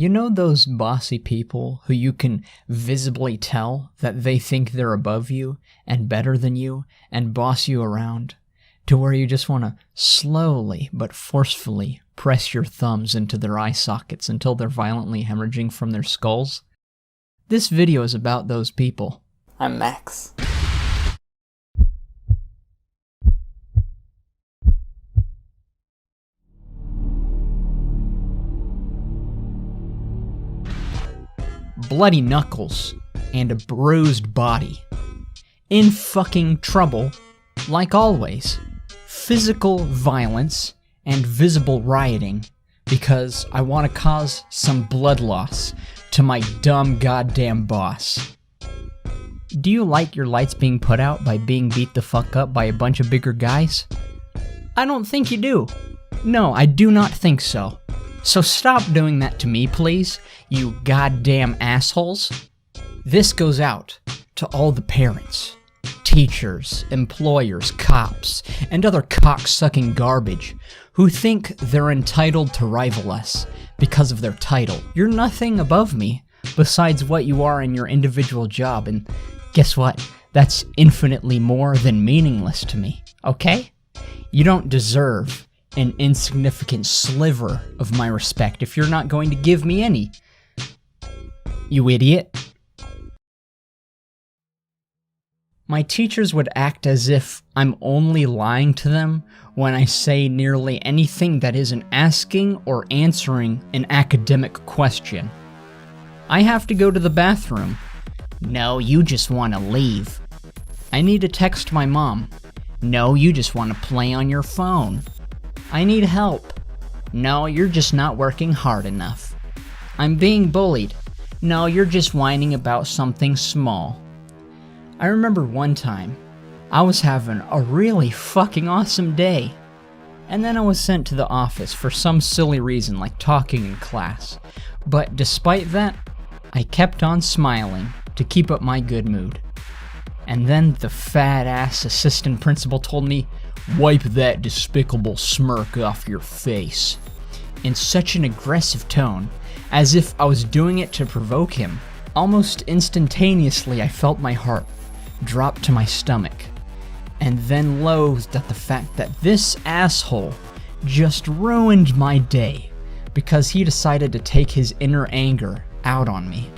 You know those bossy people who you can visibly tell that they think they're above you and better than you and boss you around, to where you just want to slowly but forcefully press your thumbs into their eye sockets until they're violently hemorrhaging from their skulls? This video is about those people. I'm Max. Bloody knuckles and a bruised body. In fucking trouble, like always. Physical violence and visible rioting because I want to cause some blood loss to my dumb goddamn boss. Do you like your lights being put out by being beat the fuck up by a bunch of bigger guys? I don't think you do. No, I do not think so. So stop doing that to me, please, you goddamn assholes. This goes out to all the parents, teachers, employers, cops, and other cock-sucking garbage who think they're entitled to rival us because of their title. You're nothing above me besides what you are in your individual job, and guess what? That's infinitely more than meaningless to me, okay? You don't deserve an insignificant sliver of my respect if you're not going to give me any. You idiot. My teachers would act as if I'm only lying to them when I say nearly anything that isn't asking or answering an academic question. I have to go to the bathroom. No, you just want to leave. I need to text my mom. No, you just want to play on your phone. I need help. No, you're just not working hard enough. I'm being bullied. No, you're just whining about something small. I remember one time, I was having a really fucking awesome day. And then I was sent to the office for some silly reason like talking in class. But despite that, I kept on smiling to keep up my good mood. And then the fat-ass assistant principal told me, "Wipe that despicable smirk off your face," in such an aggressive tone, as if I was doing it to provoke him. Almost instantaneously, I felt my heart drop to my stomach, and then loathed at the fact that this asshole just ruined my day because he decided to take his inner anger out on me.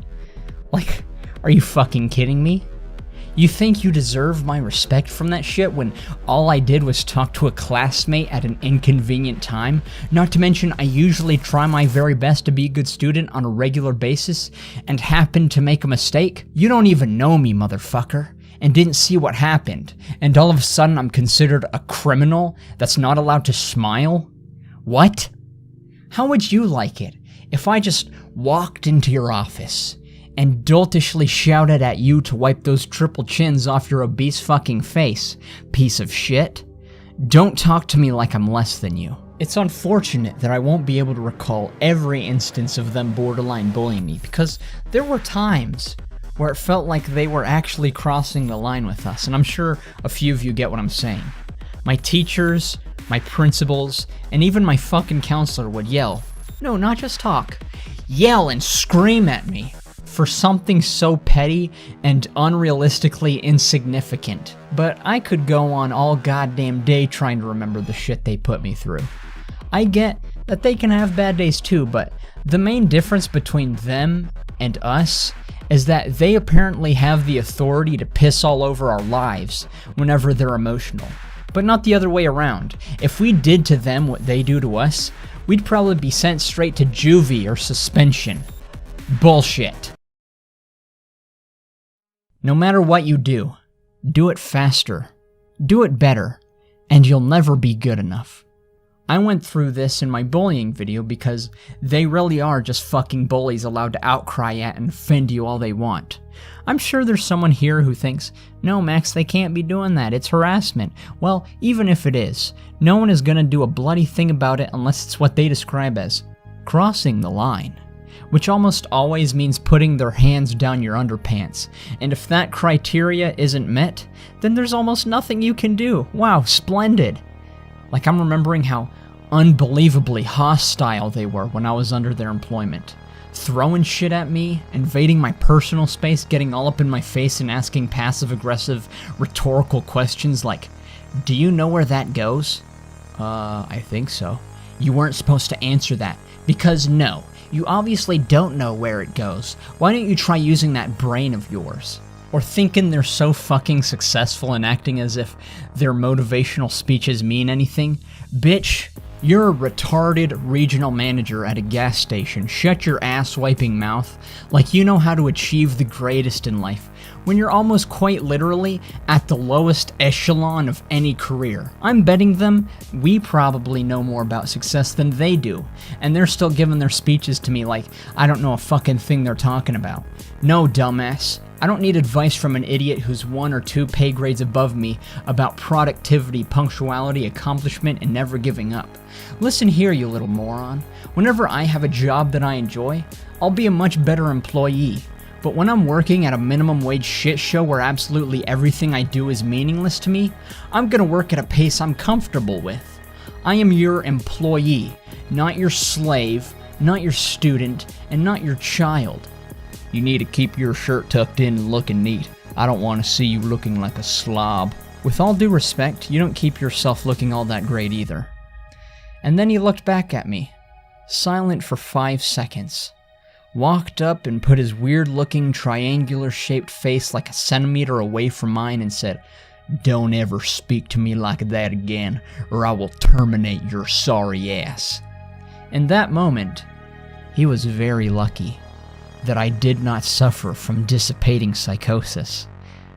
Like, are you fucking kidding me? You think you deserve my respect from that shit when all I did was talk to a classmate at an inconvenient time? Not to mention, I usually try my very best to be a good student on a regular basis and happen to make a mistake? You don't even know me, motherfucker, and didn't see what happened, and all of a sudden I'm considered a criminal that's not allowed to smile? What? How would you like it if I just walked into your office and doltishly shouted at you to wipe those triple chins off your obese fucking face, piece of shit? Don't talk to me like I'm less than you. It's unfortunate that I won't be able to recall every instance of them borderline bullying me, because there were times where it felt like they were actually crossing the line with us, and I'm sure a few of you get what I'm saying. My teachers, my principals, and even my fucking counselor would yell. No, not just talk. Yell and scream at me for something so petty and unrealistically insignificant. But I could go on all goddamn day trying to remember the shit they put me through. I get that they can have bad days too, but the main difference between them and us is that they apparently have the authority to piss all over our lives whenever they're emotional, but not the other way around. If we did to them what they do to us, we'd probably be sent straight to juvie or suspension. Bullshit. No matter what you do it faster, do it better, and you'll never be good enough. I went through this in my bullying video because they really are just fucking bullies allowed to outcry at and offend you all they want. I'm sure there's someone here who thinks, no Max, they can't be doing that, it's harassment. Well, even if it is, no one is gonna do a bloody thing about it unless it's what they describe as crossing the line, which almost always means putting their hands down your underpants. And if that criteria isn't met, then there's almost nothing you can do. Wow, splendid. Like, I'm remembering how unbelievably hostile they were when I was under their employment. throwing shit at me, invading my personal space, getting all up in my face and asking passive-aggressive rhetorical questions like, "Do you know where that goes?" I think so. You weren't supposed to answer that, because no, you obviously don't know where it goes. Why don't you try using that brain of yours? Or thinking they're so fucking successful and acting as if their motivational speeches mean anything? Bitch, you're a retarded regional manager at a gas station. Shut your ass-wiping mouth like you know how to achieve the greatest in life, when you're almost quite literally at the lowest echelon of any career. I'm betting them we probably know more about success than they do, and they're still giving their speeches to me like I don't know a fucking thing they're talking about. No, dumbass. I don't need advice from an idiot who's 1 or 2 pay grades above me about productivity, punctuality, accomplishment, and never giving up. Listen here, you little moron. Whenever I have a job that I enjoy, I'll be a much better employee. But when I'm working at a minimum wage shit show where absolutely everything I do is meaningless to me, I'm gonna work at a pace I'm comfortable with. I am your employee, not your slave, not your student, and not your child. You need to keep your shirt tucked in and looking neat. I don't want to see you looking like a slob. With all due respect, you don't keep yourself looking all that great either. And then he looked back at me, silent for 5 seconds, walked up and put his weird-looking triangular-shaped face like a centimeter away from mine and said, "Don't ever speak to me like that again, or I will terminate your sorry ass." In that moment, he was very lucky that I did not suffer from dissipating psychosis,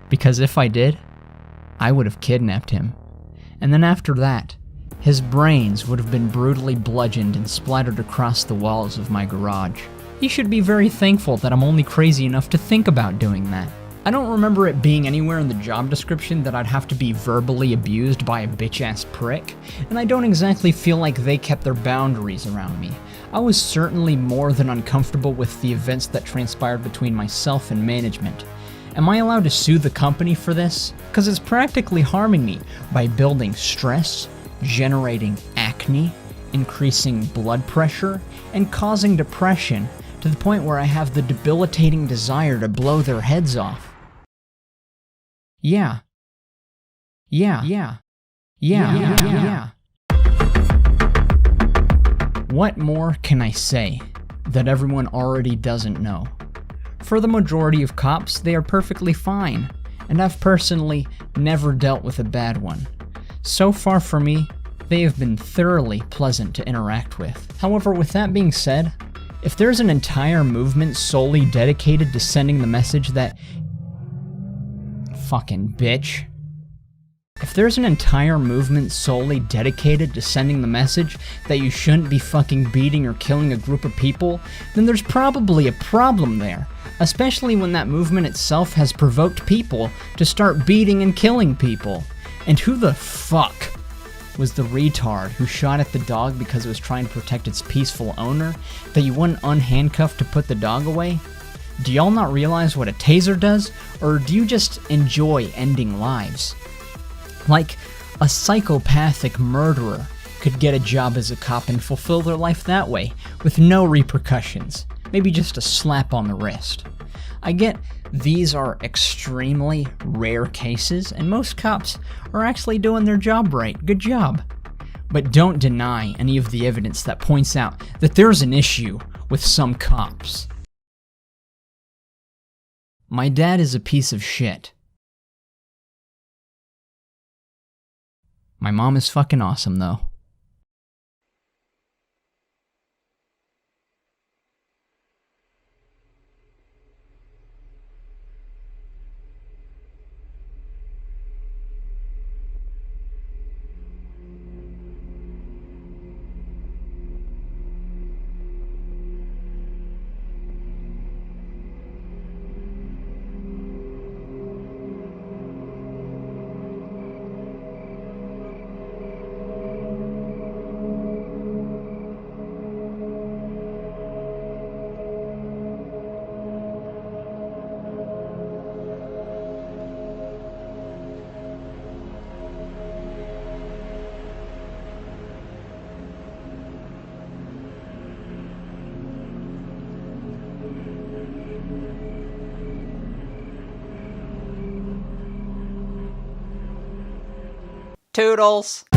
because if I did, I would have kidnapped him. And then after that, his brains would have been brutally bludgeoned and splattered across the walls of my garage. He should be very thankful that I'm only crazy enough to think about doing that. I don't remember it being anywhere in the job description that I'd have to be verbally abused by a bitch-ass prick, and I don't exactly feel like they kept their boundaries around me. I was certainly more than uncomfortable with the events that transpired between myself and management. Am I allowed to sue the company for this? Because it's practically harming me by building stress, generating acne, increasing blood pressure, and causing depression to the point where I have the debilitating desire to blow their heads off. Yeah. What more can I say that everyone already doesn't know? For the majority of cops, they are perfectly fine, and I've personally never dealt with a bad one. So far for me, they have been thoroughly pleasant to interact with. However, with that being said, if there's an entire movement solely dedicated to sending the message that fucking bitch. If there's an entire movement solely dedicated to sending the message that you shouldn't be fucking beating or killing a group of people, then there's probably a problem there, especially when that movement itself has provoked people to start beating and killing people. And who the fuck was the retard who shot at the dog because it was trying to protect its peaceful owner that you wouldn't unhandcuff to put the dog away? Do y'all not realize what a taser does, or do you just enjoy ending lives? Like, a psychopathic murderer could get a job as a cop and fulfill their life that way, with no repercussions, maybe just a slap on the wrist. I get these are extremely rare cases, and most cops are actually doing their job right. Good job. But don't deny any of the evidence that points out that there's an issue with some cops. My dad is a piece of shit. My mom is fucking awesome, though. Toodles!